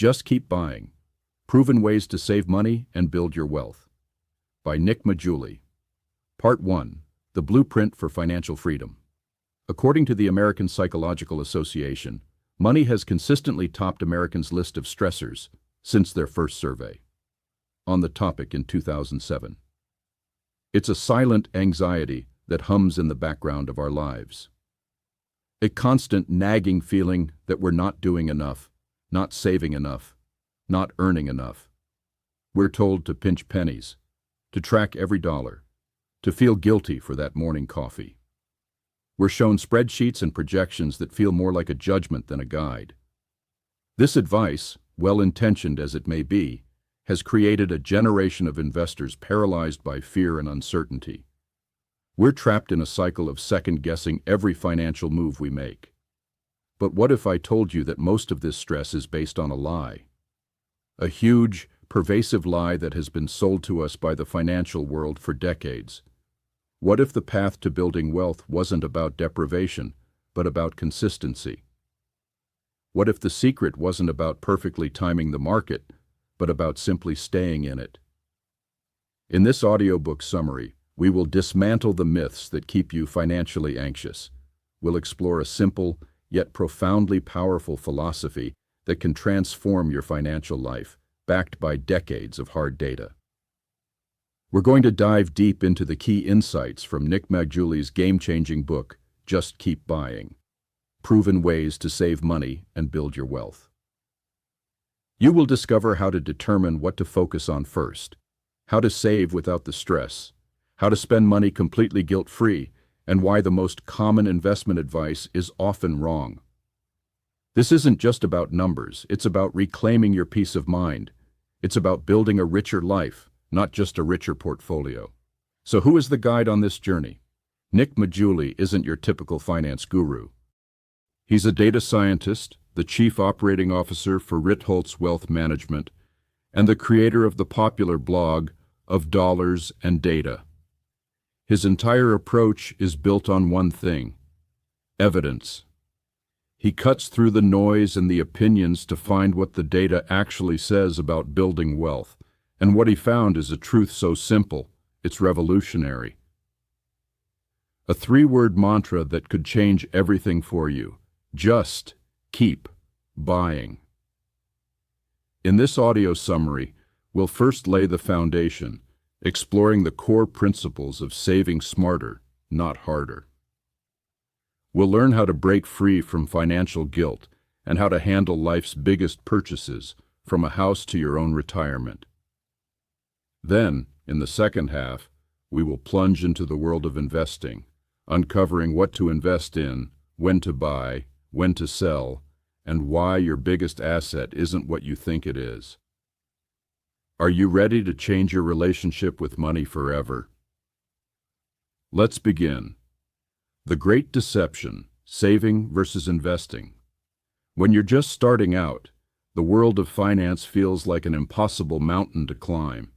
Just Keep Buying. Proven Ways to Save Money and Build Your Wealth. By Nick Maggiulli. Part 1. The Blueprint for Financial Freedom. According to the American Psychological Association, money has consistently topped Americans' list of stressors since their first survey on the topic in 2007. It's a silent anxiety that hums in the background of our lives. A constant nagging feeling that we're not doing enough, not saving enough, not earning enough. We're told to pinch pennies, to track every dollar, to feel guilty for that morning coffee. We're shown spreadsheets and projections that feel more like a judgment than a guide. This advice, well-intentioned as it may be, has created a generation of investors paralyzed by fear and uncertainty. We're trapped in a cycle of second-guessing every financial move we make. But what if I told you that most of this stress is based on a lie? A huge, pervasive lie that has been sold to us by the financial world for decades. What if the path to building wealth wasn't about deprivation, but about consistency? What if the secret wasn't about perfectly timing the market, but about simply staying in it? In this audiobook summary, we will dismantle the myths that keep you financially anxious. We'll explore a simple, yet profoundly powerful philosophy that can transform your financial life, backed by decades of hard data. We're going to dive deep into the key insights from Nick Maggiulli's game-changing book, Just Keep Buying. Proven Ways to Save Money and Build Your Wealth. You will discover how to determine what to focus on first, how to save without the stress, how to spend money completely guilt-free, and why the most common investment advice is often wrong. This isn't just about numbers, it's about reclaiming your peace of mind. It's about building a richer life, not just a richer portfolio. So who is the guide on this journey? Nick Maggiulli isn't your typical finance guru. He's a data scientist, the chief operating officer for Ritholtz Wealth Management, and the creator of the popular blog of Dollars and Data. His entire approach is built on one thing: evidence. He cuts through the noise and the opinions to find what the data actually says about building wealth, and what he found is a truth so simple, it's revolutionary. A three-word mantra that could change everything for you: just keep buying. In this audio summary, we'll first lay the foundation, exploring the core principles of saving smarter, not harder. We'll learn how to break free from financial guilt and how to handle life's biggest purchases, from a house to your own retirement. Then, in the second half, we will plunge into the world of investing, uncovering what to invest in, when to buy, when to sell, and why your biggest asset isn't what you think it is. Are you ready to change your relationship with money forever? Let's begin. The Great Deception: Saving versus Investing. When you're just starting out, the world of finance feels like an impossible mountain to climb.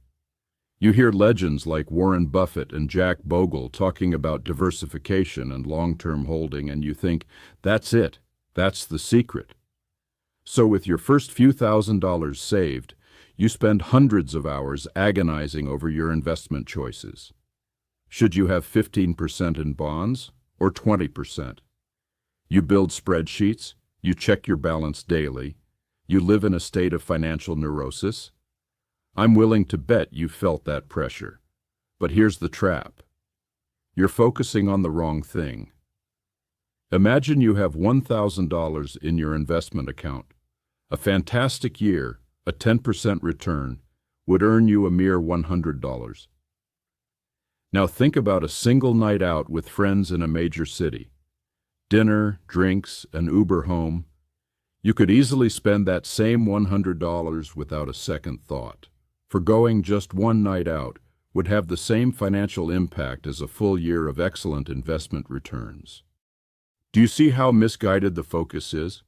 You hear legends like Warren Buffett and Jack Bogle talking about diversification and long-term holding, and you think, that's it, that's the secret. So with your first few $1,000s saved, you spend hundreds of hours agonizing over your investment choices. Should you have 15% in bonds or 20%? You build spreadsheets, you check your balance daily, you live in a state of financial neurosis. I'm willing to bet you felt that pressure. But here's the trap. You're focusing on the wrong thing. Imagine you have $1,000 in your investment account. A fantastic year, a 10% return, would earn you a mere $100. Now think about a single night out with friends in a major city. Dinner, drinks, an Uber home. You could easily spend that same $100 without a second thought. Forgoing just one night out would have the same financial impact as a full year of excellent investment returns. Do you see how misguided the focus is?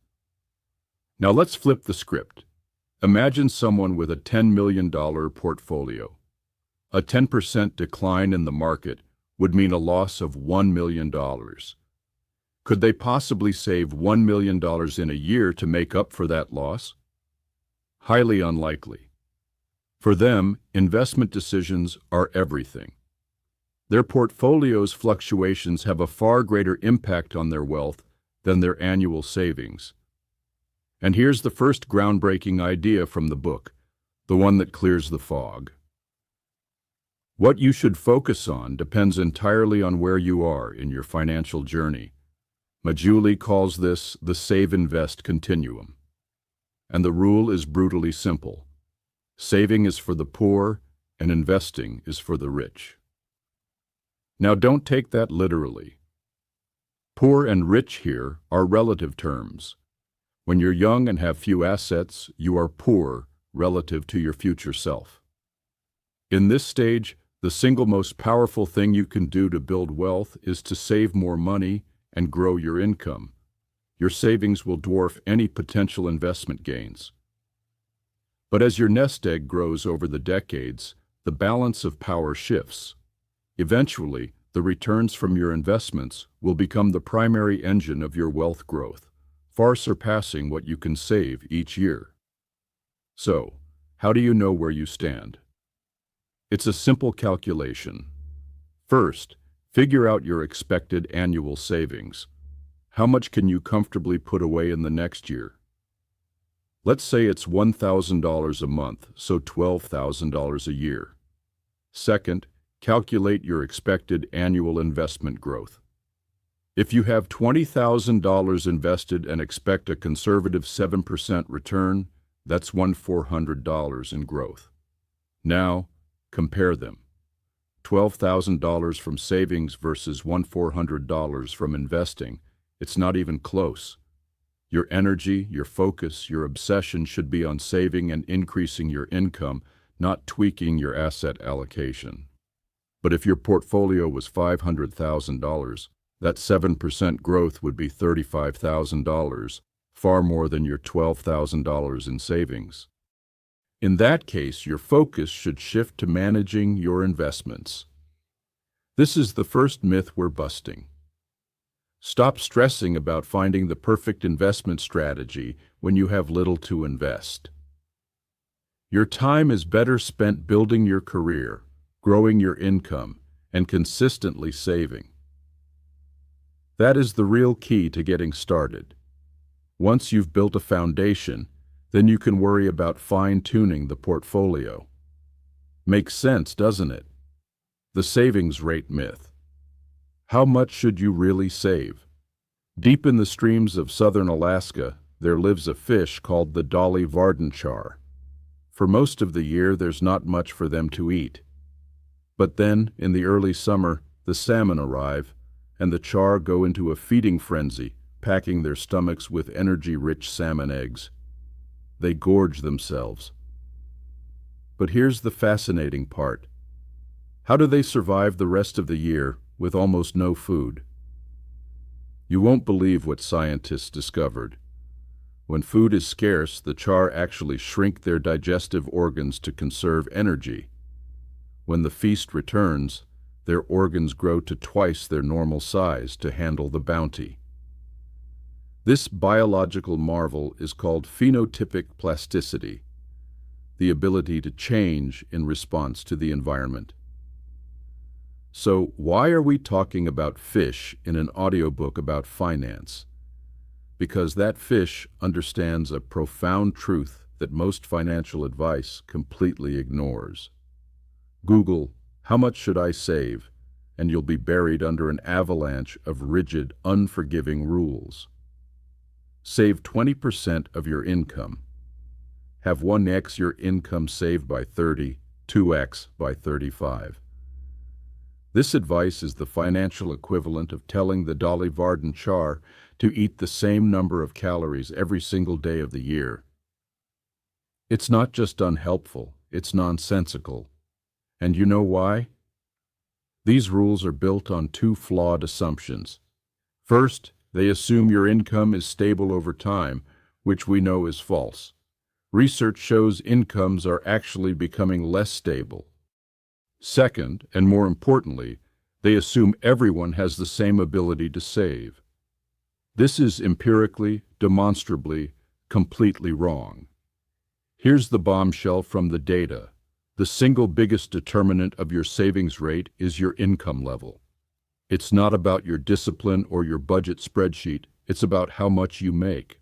Now let's flip the script. Imagine someone with a $10 million portfolio. A 10% decline in the market would mean a loss of $1 million. Could they possibly save $1 million in a year to make up for that loss? Highly unlikely. For them, investment decisions are everything. Their portfolio's fluctuations have a far greater impact on their wealth than their annual savings. And here's the first groundbreaking idea from the book, the one that clears the fog. What you should focus on depends entirely on where you are in your financial journey. Maggiulli calls this the save-invest continuum. And the rule is brutally simple. Saving is for the poor, and investing is for the rich. Now don't take that literally. Poor and rich here are relative terms. When you're young and have few assets, you are poor relative to your future self. In this stage, the single most powerful thing you can do to build wealth is to save more money and grow your income. Your savings will dwarf any potential investment gains. But as your nest egg grows over the decades, the balance of power shifts. Eventually, the returns from your investments will become the primary engine of your wealth growth, far surpassing what you can save each year. So, how do you know where you stand? It's a simple calculation. First, figure out your expected annual savings. How much can you comfortably put away in the next year? Let's say it's $1,000 a month, so $12,000 a year. Second, calculate your expected annual investment growth. If you have $20,000 invested and expect a conservative 7% return, that's $1,400 in growth. Now, compare them. $12,000 from savings versus $1,400 from investing. It's not even close. Your energy, your focus, your obsession should be on saving and increasing your income, not tweaking your asset allocation. But if your portfolio was $500,000, that 7% growth would be $35,000, far more than your $12,000 in savings. In that case, your focus should shift to managing your investments. This is the first myth we're busting. Stop stressing about finding the perfect investment strategy when you have little to invest. Your time is better spent building your career, growing your income, and consistently saving. That is the real key to getting started. Once you've built a foundation, then you can worry about fine-tuning the portfolio. Makes sense, doesn't it? The savings rate myth. How much should you really save? Deep in the streams of southern Alaska, there lives a fish called the Dolly Varden char. For most of the year, there's not much for them to eat. But then, in the early summer, the salmon arrive, and the char go into a feeding frenzy, packing their stomachs with energy-rich salmon eggs. They gorge themselves. But here's the fascinating part. How do they survive the rest of the year with almost no food? You won't believe what scientists discovered. When food is scarce, the char actually shrink their digestive organs to conserve energy. When the feast returns, their organs grow to twice their normal size to handle the bounty. This biological marvel is called phenotypic plasticity, the ability to change in response to the environment. So, why are we talking about fish in an audiobook about finance? Because that fish understands a profound truth that most financial advice completely ignores. Google, "How much should I save?" and you'll be buried under an avalanche of rigid, unforgiving rules. Save 20% of your income. Have 1x your income saved by 30, 2x by 35. This advice is the financial equivalent of telling the Dolly Varden char to eat the same number of calories every single day of the year. It's not just unhelpful, it's nonsensical. And you know why? These rules are built on two flawed assumptions. First, they assume your income is stable over time, which we know is false. Research shows incomes are actually becoming less stable. Second, and more importantly, they assume everyone has the same ability to save. This is empirically, demonstrably, completely wrong. Here's the bombshell from the data. The single biggest determinant of your savings rate is your income level. It's not about your discipline or your budget spreadsheet, it's about how much you make.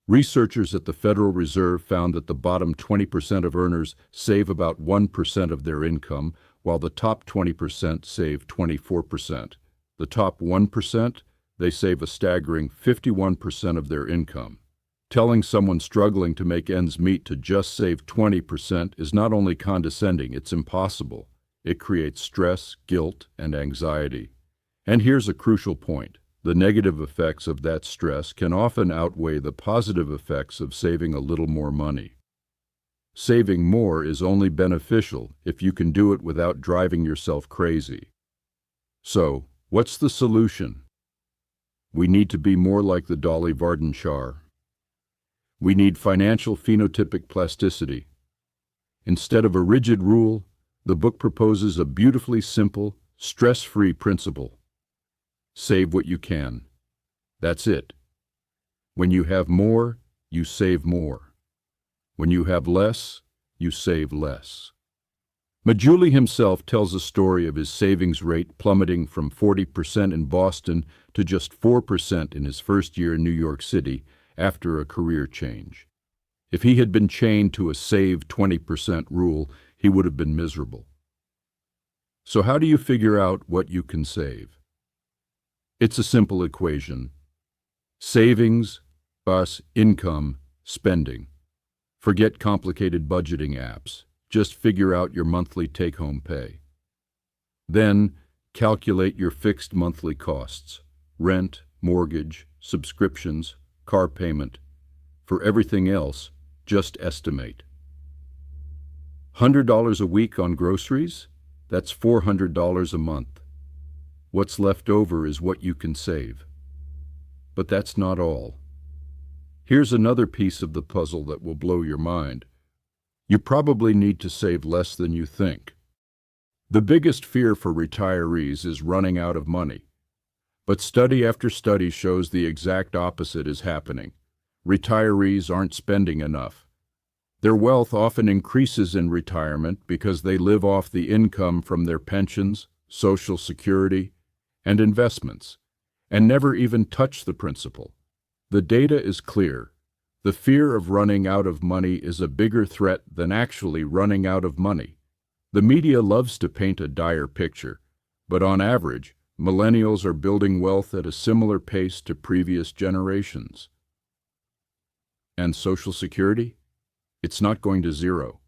Researchers at the Federal Reserve found that the bottom 20% of earners save about 1% of their income, while the top 20% save 24%. The top 1%, they save a staggering 51% of their income. Telling someone struggling to make ends meet to just save 20% is not only condescending, it's impossible. It creates stress, guilt, and anxiety. And here's a crucial point. The negative effects of that stress can often outweigh the positive effects of saving a little more money. Saving more is only beneficial if you can do it without driving yourself crazy. So, what's the solution? We need to be more like the Dolly Varden char. We need financial phenotypic plasticity. Instead of a rigid rule, the book proposes a beautifully simple, stress-free principle. Save what you can. That's it. When you have more, you save more. When you have less, you save less. Maggiulli himself tells a story of his savings rate plummeting from 40% in Boston to just 4% in his first year in New York City after a career change. If he had been chained to a save 20% rule, he would have been miserable. So how do you figure out what you can save? It's a simple equation. Savings plus income, spending. Forget complicated budgeting apps. Just figure out your monthly take-home pay. Then, calculate your fixed monthly costs. Rent, mortgage, subscriptions, car payment. For everything else, just estimate. $100 a week on groceries? That's $400 a month. What's left over is what you can save. But that's not all. Here's another piece of the puzzle that will blow your mind. You probably need to save less than you think. The biggest fear for retirees is running out of money. But study after study shows the exact opposite is happening. Retirees aren't spending enough. Their wealth often increases in retirement because they live off the income from their pensions, Social Security, and investments, and never even touch the principal. The data is clear. The fear of running out of money is a bigger threat than actually running out of money. The media loves to paint a dire picture, but on average, millennials are building wealth at a similar pace to previous generations. And Social Security? It's not going to zero.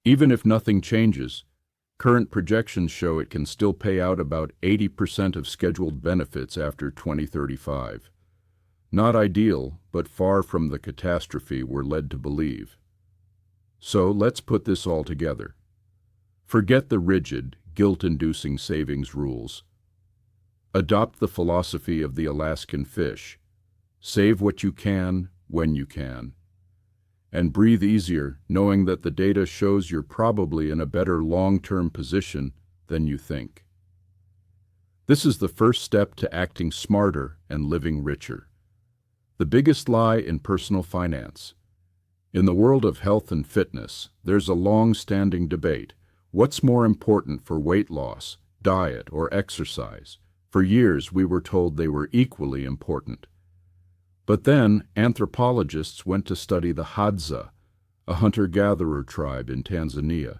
Even if nothing changes, current projections show it can still pay out about 80% of scheduled benefits after 2035. Not ideal, but far from the catastrophe we're led to believe. So let's put this all together. Forget the rigid, guilt-inducing savings rules. Adopt the philosophy of the Alaskan fish. Save what you can, when you can. And breathe easier, knowing that the data shows you're probably in a better long-term position than you think. This is the first step to acting smarter and living richer. The biggest lie in personal finance. In the world of health and fitness, there's a long-standing debate. What's more important for weight loss, diet, or exercise? For years, we were told they were equally important. But then, anthropologists went to study the Hadza, a hunter-gatherer tribe in Tanzania.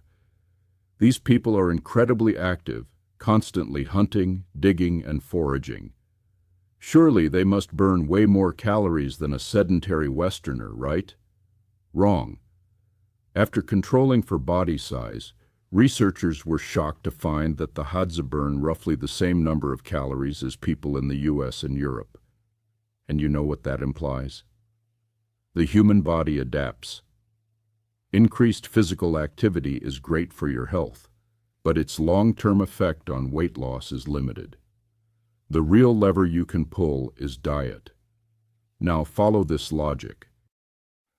These people are incredibly active, constantly hunting, digging, and foraging. Surely they must burn way more calories than a sedentary Westerner, right? Wrong. After controlling for body size, researchers were shocked to find that the Hadza burn roughly the same number of calories as people in the US and Europe. And you know what that implies? The human body adapts. Increased physical activity is great for your health, but its long-term effect on weight loss is limited. The real lever you can pull is diet. Now follow this logic.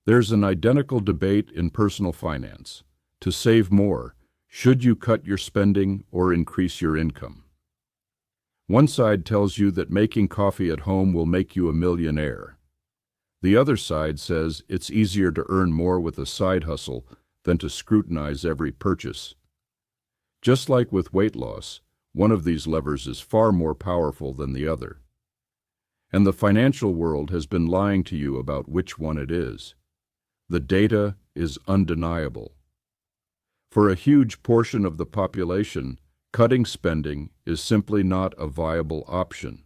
There's an identical debate in personal finance. To save more, should you cut your spending or increase your income? One side tells you that making coffee at home will make you a millionaire. The other side says it's easier to earn more with a side hustle than to scrutinize every purchase. Just like with weight loss, one of these levers is far more powerful than the other. And the financial world has been lying to you about which one it is. The data is undeniable. For a huge portion of the population, cutting spending is simply not a viable option.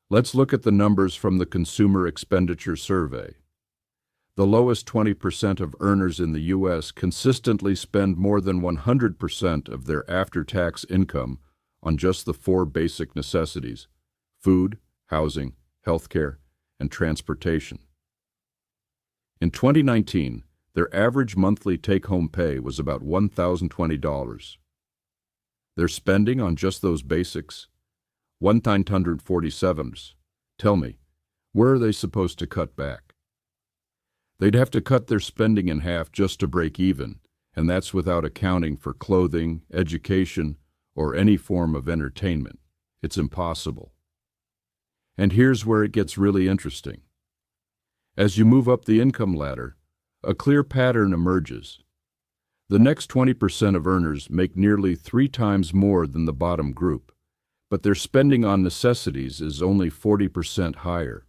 Let's look at the numbers from the Consumer Expenditure Survey. The lowest 20% of earners in the U.S. consistently spend more than 100% of their after-tax income on just the 4 basic necessities: food, housing, healthcare, and transportation. In 2019, their average monthly take-home pay was about $1,020. Their spending on just those basics, $1,947. Tell me, where are they supposed to cut back? They'd have to cut their spending in half just to break even, and that's without accounting for clothing, education, or any form of entertainment. It's impossible. And here's where it gets really interesting. As you move up the income ladder, a clear pattern emerges. The next 20% of earners make nearly 3 times more than the bottom group, but their spending on necessities is only 40% higher.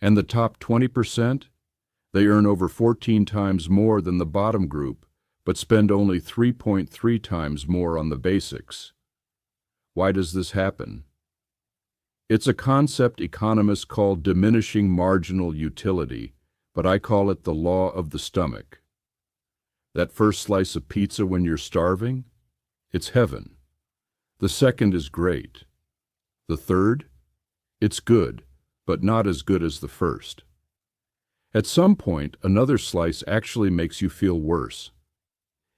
And the top 20%? They earn over 14 times more than the bottom group, but spend only 3.3 times more on the basics. Why does this happen? It's a concept economists call diminishing marginal utility, but I call it the law of the stomach. That first slice of pizza when you're starving? It's heaven. The second is great. The third? It's good, but not as good as the first. At some point, another slice actually makes you feel worse.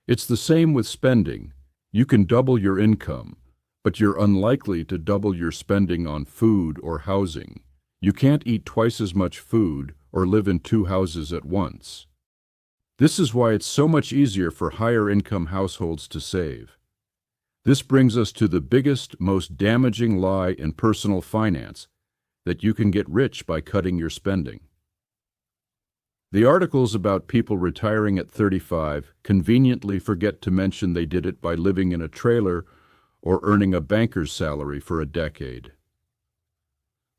It's the same with spending. You can double your income, but you're unlikely to double your spending on food or housing. You can't eat twice as much food or live in 2 houses at once. This is why it's so much easier for higher income households to save. This brings us to the biggest, most damaging lie in personal finance, that you can get rich by cutting your spending. The articles about people retiring at 35 conveniently forget to mention they did it by living in a trailer or earning a banker's salary for a decade.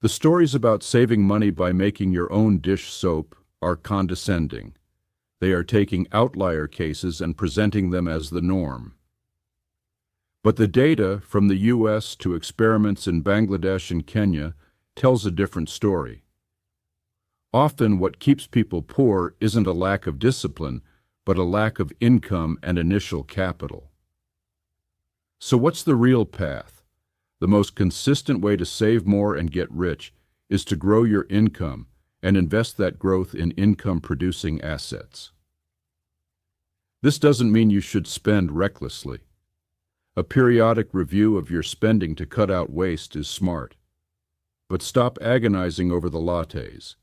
The stories about saving money by making your own dish soap are condescending. They are taking outlier cases and presenting them as the norm. But the data from the U.S. to experiments in Bangladesh and Kenya tells a different story. Often what keeps people poor isn't a lack of discipline, but a lack of income and initial capital. So what's the real path? The most consistent way to save more and get rich is to grow your income and invest that growth in income-producing assets. This doesn't mean you should spend recklessly. A periodic review of your spending to cut out waste is smart. But stop agonizing over the lattes.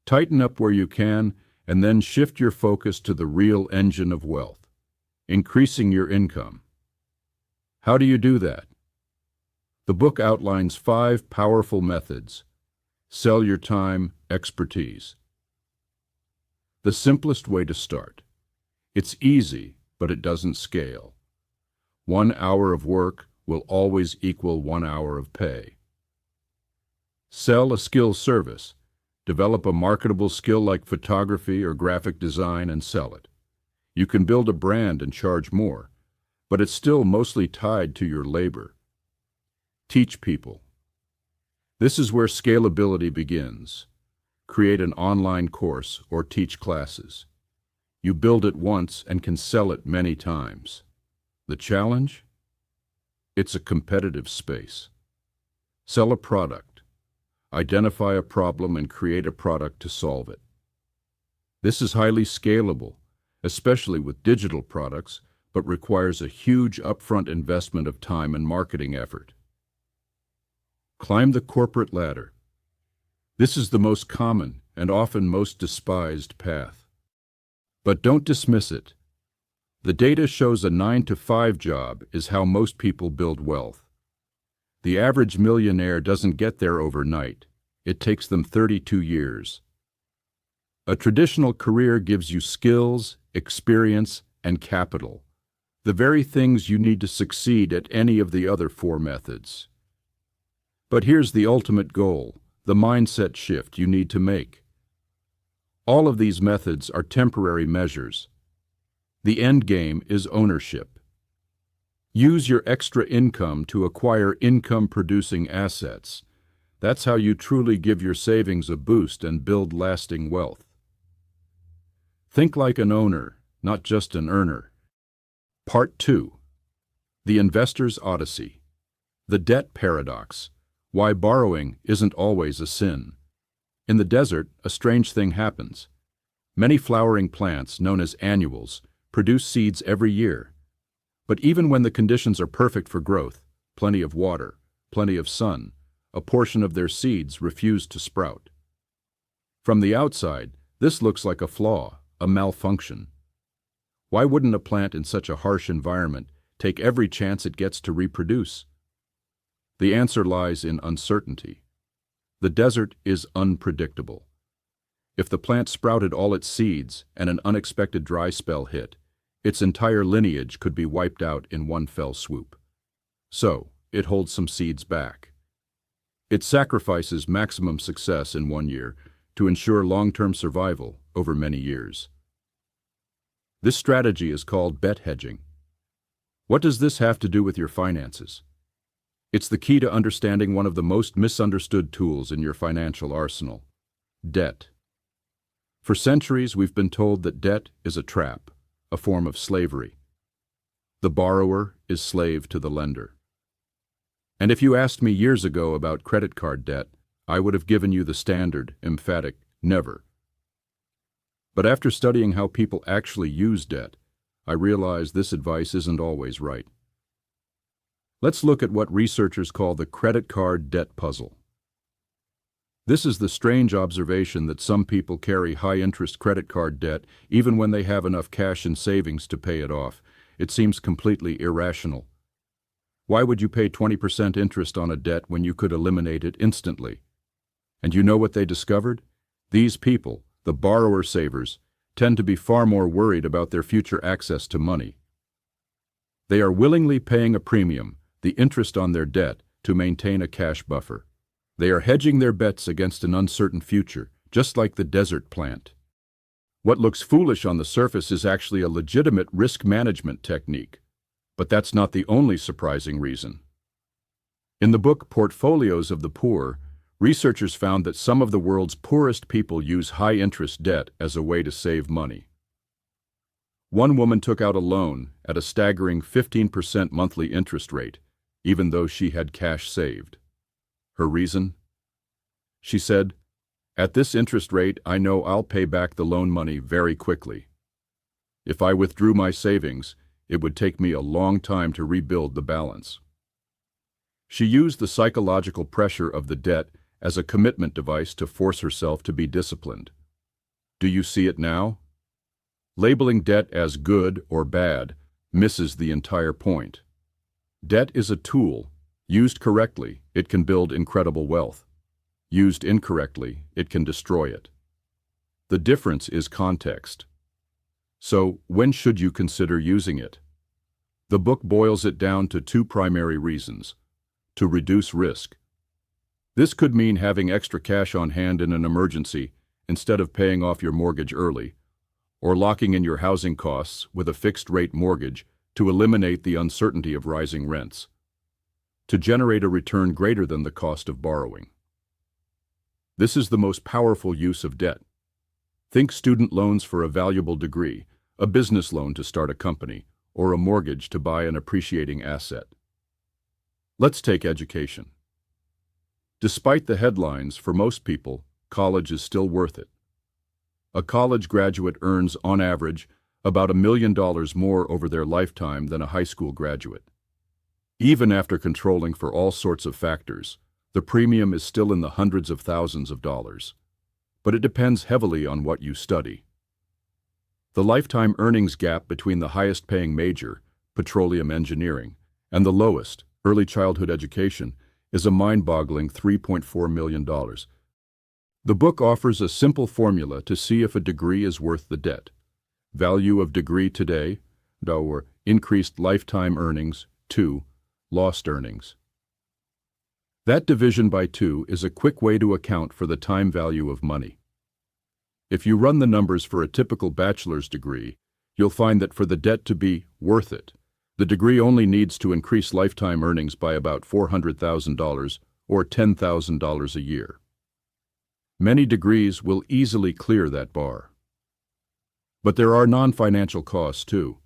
Tighten up where you can, and then shift your focus to the real engine of wealth, increasing your income. How do you do that? The book outlines 5 powerful methods. Sell your time, expertise. The simplest way to start. It's easy, but it doesn't scale. 1 hour of work will always equal 1 hour of pay. Sell a skill service. Develop a marketable skill like photography or graphic design and sell it. You can build a brand and charge more, but it's still mostly tied to your labor. Teach people. This is where scalability begins. Create an online course or teach classes. You build it once and can sell it many times. The challenge? It's a competitive space. Sell a product. Identify a problem and create a product to solve it. This is highly scalable, especially with digital products, but requires a huge upfront investment of time and marketing effort. Climb the corporate ladder. This is the most common and often most despised path. But don't dismiss it. The data shows a 9-to-5 job is how most people build wealth. The average millionaire doesn't get there overnight. it takes them 32 years. A traditional career gives you skills, experience, and capital, the very things you need to succeed at any of the other four methods. But here's the ultimate goal, the mindset shift you need to make. All of these methods are temporary measures. The end game is ownership. Use your extra income to acquire income-producing assets. That's how you truly give your savings a boost and build lasting wealth. Think like an owner, not just an earner. Part 2. The Investor's Odyssey. The Debt Paradox. Why borrowing isn't always a sin. In the desert, a strange thing happens. Many flowering plants, known as annuals, produce seeds every year. But even when the conditions are perfect for growth, plenty of water, plenty of sun, a portion of their seeds refuse to sprout. From the outside, this looks like a flaw, a malfunction. Why wouldn't a plant in such a harsh environment take every chance it gets to reproduce? The answer lies in uncertainty. The desert is unpredictable. If the plant sprouted all its seeds and an unexpected dry spell hit, its entire lineage could be wiped out in one fell swoop. So, it holds some seeds back. It sacrifices maximum success in 1 year to ensure long-term survival over many years. This strategy is called bet hedging. What does this have to do with your finances? It's the key to understanding one of the most misunderstood tools in your financial arsenal: debt. For centuries, we've been told that debt is a trap, a form of slavery. The borrower is slave to the lender. And if you asked me years ago about credit card debt, I would have given you the standard, emphatic, never. But after studying how people actually use debt, I realized this advice isn't always right. Let's look at what researchers call the credit card debt puzzle. This is the strange observation that some people carry high-interest credit card debt even when they have enough cash in savings to pay it off. It seems completely irrational. Why would you pay 20% interest on a debt when you could eliminate it instantly? And you know what they discovered? These people, the borrower savers, tend to be far more worried about their future access to money. They are willingly paying a premium, the interest on their debt, to maintain a cash buffer. They are hedging their bets against an uncertain future, just like the desert plant. What looks foolish on the surface is actually a legitimate risk management technique. But that's not the only surprising reason. In the book Portfolios of the Poor, researchers found that some of the world's poorest people use high-interest debt as a way to save money. One woman took out a loan at a staggering 15% monthly interest rate, even though she had cash saved. Her reason? She said, "At this interest rate, I know I'll pay back the loan money very quickly. If I withdrew my savings, it would take me a long time to rebuild the balance." She used the psychological pressure of the debt as a commitment device to force herself to be disciplined. Do you see it now? Labeling debt as good or bad misses the entire point. Debt is a tool. Used correctly, it can build incredible wealth. Used incorrectly, it can destroy it. The difference is context. So, when should you consider using it? The book boils it down to two primary reasons: to reduce risk. This could mean having extra cash on hand in an emergency instead of paying off your mortgage early, or locking in your housing costs with a fixed-rate mortgage to eliminate the uncertainty of rising rents. To generate a return greater than the cost of borrowing. This is the most powerful use of debt. Think student loans for a valuable degree, a business loan to start a company, or a mortgage to buy an appreciating asset. Let's take education. Despite the headlines, for most people, college is still worth it. A college graduate earns, on average, about $1 million more over their lifetime than a high school graduate. Even after controlling for all sorts of factors, the premium is still in the hundreds of thousands of dollars. But it depends heavily on what you study. The lifetime earnings gap between the highest-paying major, petroleum engineering, and the lowest, early childhood education, is a mind-boggling $3.4 million. The book offers a simple formula to see if a degree is worth the debt. Value of degree today, or increased lifetime earnings, 2, lost earnings. That division by 2 is a quick way to account for the time value of money. If you run the numbers for a typical bachelor's degree, you'll find that for the debt to be worth it, the degree only needs to increase lifetime earnings by about $400,000 or $10,000 a year. Many degrees will easily clear that bar. But there are non-financial costs too.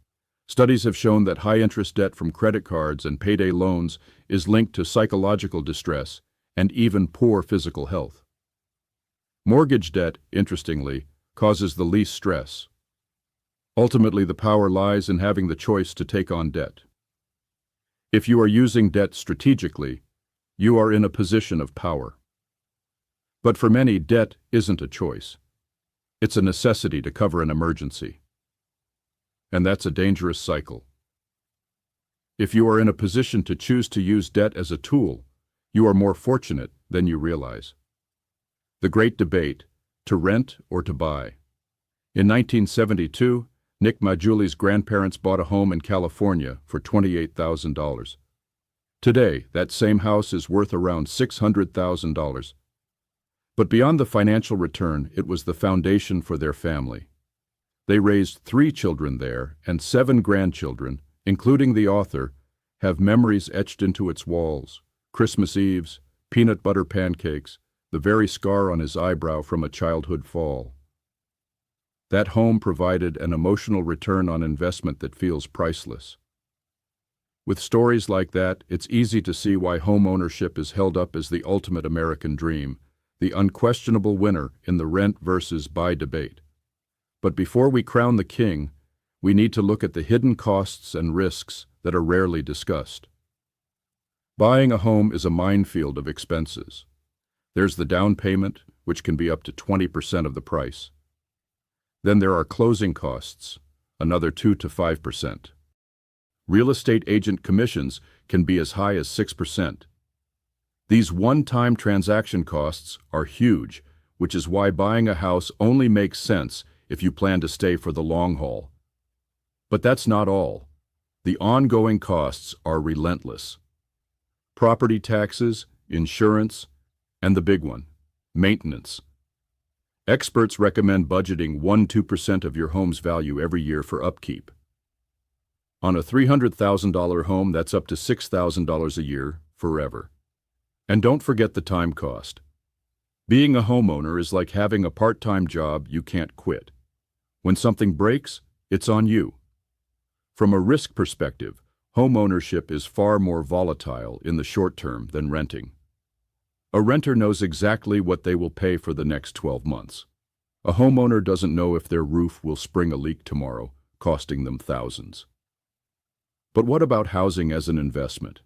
Studies have shown that high-interest debt from credit cards and payday loans is linked to psychological distress and even poor physical health. Mortgage debt, interestingly, causes the least stress. Ultimately, the power lies in having the choice to take on debt. If you are using debt strategically, you are in a position of power. But for many, debt isn't a choice. It's a necessity to cover an emergency. And that's a dangerous cycle. If you are in a position to choose to use debt as a tool, you are more fortunate than you realize. The great debate, to rent or to buy. In 1972, Nick Maggiulli's grandparents bought a home in California for $28,000. Today, that same house is worth around $600,000. But beyond the financial return, it was the foundation for their family. They raised 3 children there, and 7 grandchildren, including the author, have memories etched into its walls: Christmas Eves, peanut butter pancakes, the very scar on his eyebrow from a childhood fall. That home provided an emotional return on investment that feels priceless. With stories like that, it's easy to see why home ownership is held up as the ultimate American dream, the unquestionable winner in the rent versus buy debate. But before we crown the king, we need to look at the hidden costs and risks that are rarely discussed. Buying a home is a minefield of expenses. There's the down payment, which can be up to 20% of the price. Then there are closing costs, another 2 to 5%. Real estate agent commissions can be as high as 6%. These one-time transaction costs are huge, which is why buying a house only makes sense if you plan to stay for the long haul. But that's not all. The ongoing costs are relentless. Property taxes, insurance, and the big one, maintenance. Experts recommend budgeting 1–2% of your home's value every year for upkeep. On a $300,000 home, that's up to $6,000 a year, forever. And don't forget the time cost. Being a homeowner is like having a part-time job you can't quit. When something breaks, it's on you. From a risk perspective, home ownership is far more volatile in the short term than renting. A renter knows exactly what they will pay for the next 12 months. A homeowner doesn't know if their roof will spring a leak tomorrow, costing them thousands. But what about housing as an investment?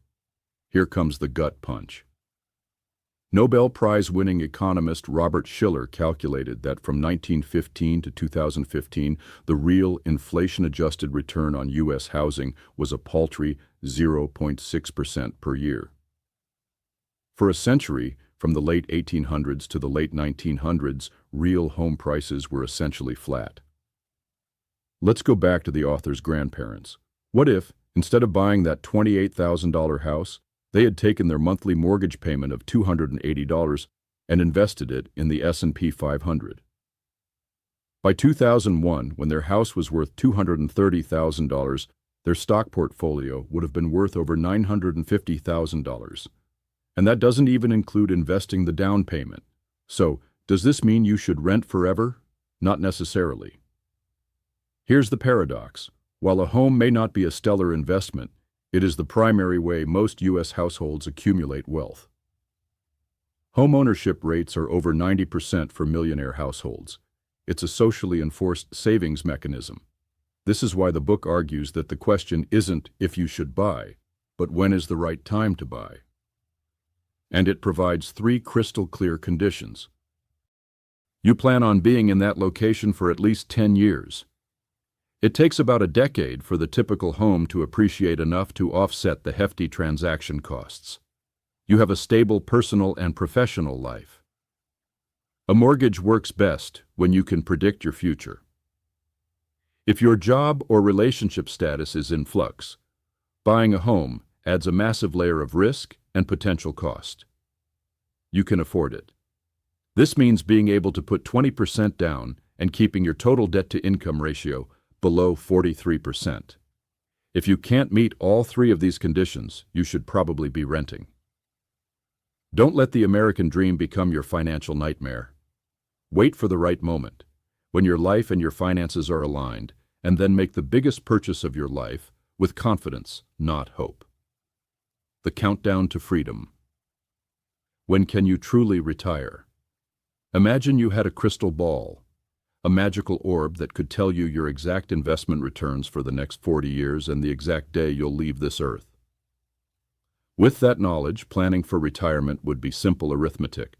Here comes the gut punch. Nobel Prize-winning economist Robert Shiller calculated that from 1915 to 2015, the real inflation-adjusted return on U.S. housing was a paltry 0.6% per year. For a century, from the late 1800s to the late 1900s, real home prices were essentially flat. Let's go back to the author's grandparents. What if, instead of buying that $28,000 house, they had taken their monthly mortgage payment of $280 and invested it in the S&P 500? By 2001, when their house was worth $230,000, their stock portfolio would have been worth over $950,000. And that doesn't even include investing the down payment. So, does this mean you should rent forever? Not necessarily. Here's the paradox. While a home may not be a stellar investment, it is the primary way most U.S. households accumulate wealth. Home ownership rates are over 90% for millionaire households. It's a socially enforced savings mechanism. This is why the book argues that the question isn't if you should buy, but when is the right time to buy. And it provides 3 crystal-clear conditions. You plan on being in that location for at least 10 years. It takes about a decade for the typical home to appreciate enough to offset the hefty transaction costs. You have a stable personal and professional life. A mortgage works best when you can predict your future. If your job or relationship status is in flux, buying a home adds a massive layer of risk and potential cost. You can afford it. This means being able to put 20% down and keeping your total debt-to-income ratio below 43%. If you can't meet all three of these conditions, you should probably be renting. Don't let the American dream become your financial nightmare. Wait for the right moment, when your life and your finances are aligned, and then make the biggest purchase of your life with confidence, not hope. The countdown to freedom. When can you truly retire? Imagine you had a crystal ball, a magical orb that could tell you your exact investment returns for the next 40 years and the exact day you'll leave this earth. With that knowledge, planning for retirement would be simple arithmetic.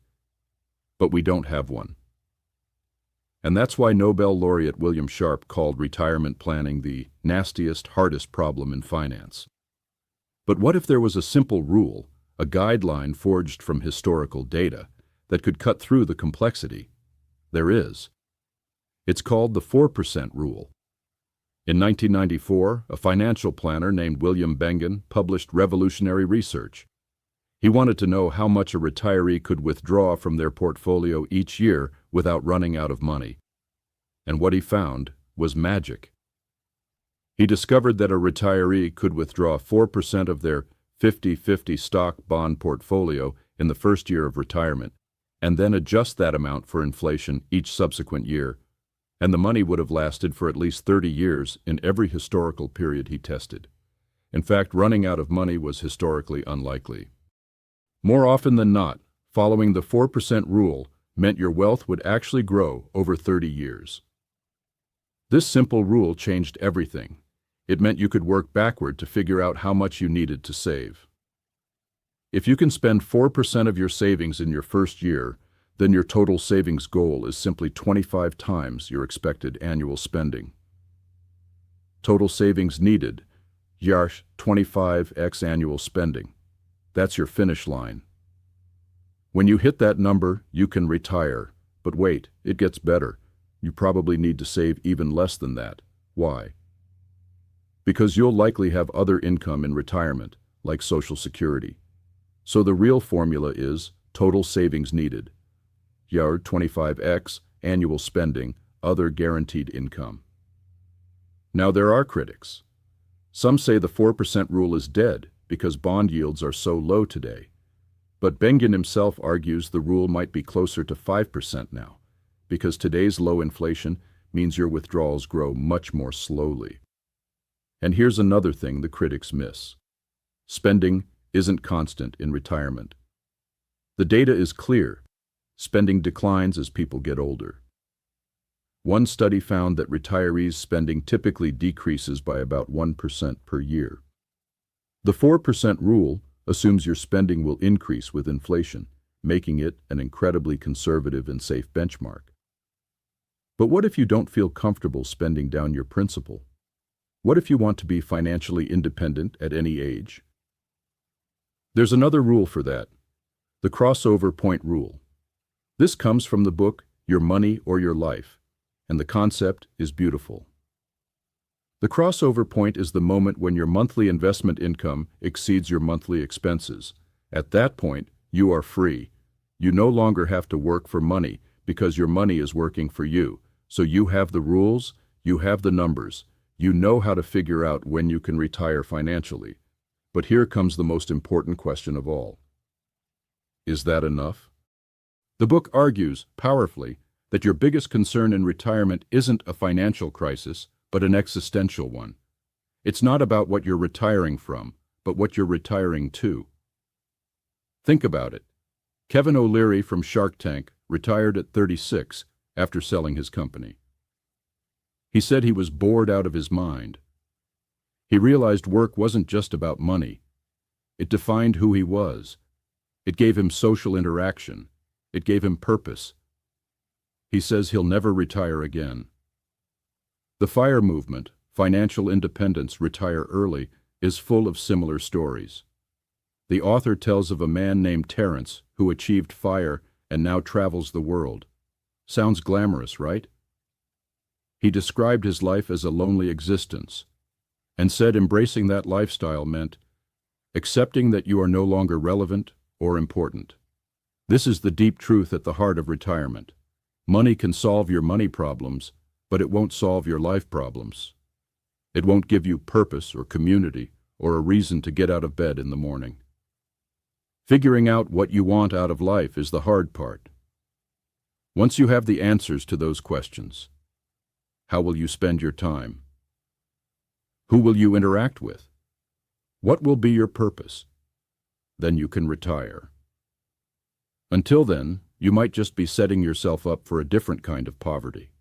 But we don't have one. And that's why Nobel laureate William Sharpe called retirement planning the nastiest, hardest problem in finance. But what if there was a simple rule, a guideline forged from historical data, that could cut through the complexity? There is. It's called the 4% rule. In 1994, a financial planner named William Bengen published revolutionary research. He wanted to know how much a retiree could withdraw from their portfolio each year without running out of money. And what he found was magic. He discovered that a retiree could withdraw 4% of their 50-50 stock bond portfolio in the first year of retirement, and then adjust that amount for inflation each subsequent year, and the money would have lasted for at least 30 years in every historical period he tested. In fact, running out of money was historically unlikely. More often than not, following the 4% rule meant your wealth would actually grow over 30 years. This simple rule changed everything. It meant you could work backward to figure out how much you needed to save. If you can spend 4% of your savings in your first year, then your total savings goal is simply 25 times your expected annual spending. Total savings needed, Yarsh 25x annual spending. That's your finish line. When you hit that number, you can retire. But wait, it gets better. You probably need to save even less than that. Why? Because you'll likely have other income in retirement, like Social Security. So the real formula is total savings needed. Yard 25x, annual spending, other guaranteed income. Now there are critics. Some say the 4% rule is dead because bond yields are so low today. But Bengen himself argues the rule might be closer to 5% now, because today's low inflation means your withdrawals grow much more slowly. And here's another thing the critics miss. Spending isn't constant in retirement. The data is clear. Spending declines as people get older. One study found that retirees' spending typically decreases by about 1% per year. The 4% rule assumes your spending will increase with inflation, making it an incredibly conservative and safe benchmark. But what if you don't feel comfortable spending down your principal? What if you want to be financially independent at any age? There's another rule for that, the crossover point rule. This comes from the book Your Money or Your Life, and the concept is beautiful. The crossover point is the moment when your monthly investment income exceeds your monthly expenses. At that point, you are free. You no longer have to work for money because your money is working for you. So you have the rules, you have the numbers, you know how to figure out when you can retire financially. But here comes the most important question of all. Is that enough? The book argues, powerfully, that your biggest concern in retirement isn't a financial crisis, but an existential one. It's not about what you're retiring from, but what you're retiring to. Think about it. Kevin O'Leary from Shark Tank retired at 36 after selling his company. He said he was bored out of his mind. He realized work wasn't just about money. It defined who he was. It gave him social interaction. It gave him purpose. He says he'll never retire again. The FIRE movement, Financial Independence, Retire Early, is full of similar stories. The author tells of a man named Terrence who achieved FIRE and now travels the world, Sounds glamorous, right? He described his life as a lonely existence and said embracing that lifestyle meant accepting that you are no longer relevant or important. This is the deep truth at the heart of retirement. Money can solve your money problems, but it won't solve your life problems. It won't give you purpose or community or a reason to get out of bed in the morning. Figuring out what you want out of life is the hard part. Once you have the answers to those questions, how will you spend your time? Who will you interact with? What will be your purpose? Then you can retire. Until then, you might just be setting yourself up for a different kind of poverty.